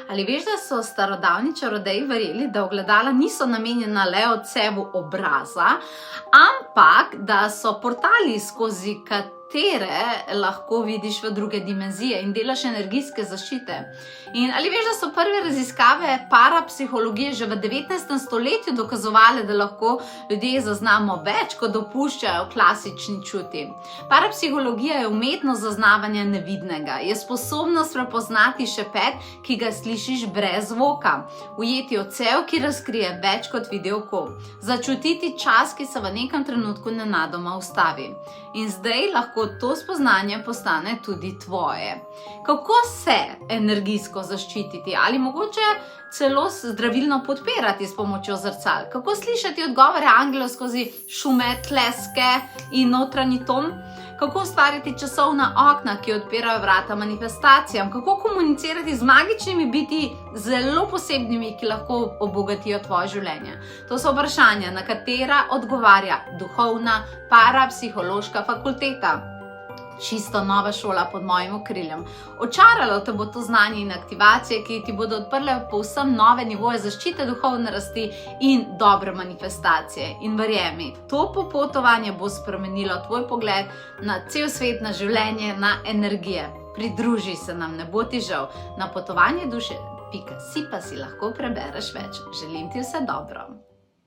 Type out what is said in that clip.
Ali veš, da so starodavni čarodeji verjeli, da ogledala niso namenjena le odsevu obraza, ampak da so portali, skozi katere lahko vidiš v druge dimenzije in delaš energijske zaščite. In ali veš, da so prve raziskave parapsihologije že v 19. stoletju dokazovale, da lahko ljudje zaznamo več, kot dopuščajo klasični čuti. Parapsihologija je umetnost zaznavanja nevidnega, je sposobnost prepoznati šepet, ki ga slišiš brez zvoka, ujeti odsev, ki razkrije več, kot vidi oko, začutiti čas, ki se v nekem trenutku nenadoma ustavi. In zdaj lahko to spoznanje postane tudi tvoje. Kako se energijsko zaščititi ali mogoče celo zdravilno podpirati s pomočjo zrcal? Kako slišati odgovore angelov skozi šume, tleske in notranji ton? Kako ustvariti časovna okna, ki odpirajo vrata manifestacijam? Kako komunicirati z magičnimi biti zelo posebnimi, ki lahko obogatijo tvoje življenje? To so vprašanja, na katera odgovarja duhovna parapsihološka fakulteta. Čisto nova šola pod mojim okriljem. Očaralo te bo to znanje in aktivacije, ki ti bodo odprle povsem nove nivoje zaščite, duhovne rasti in dobre manifestacije. In verjemi, to popotovanje bo spremenilo tvoj pogled na cel svet, na življenje, na energije. Pridruži se nam, ne bo ti žal. Na potovanje duše.si pa si lahko prebereš več. Želim ti vse dobro.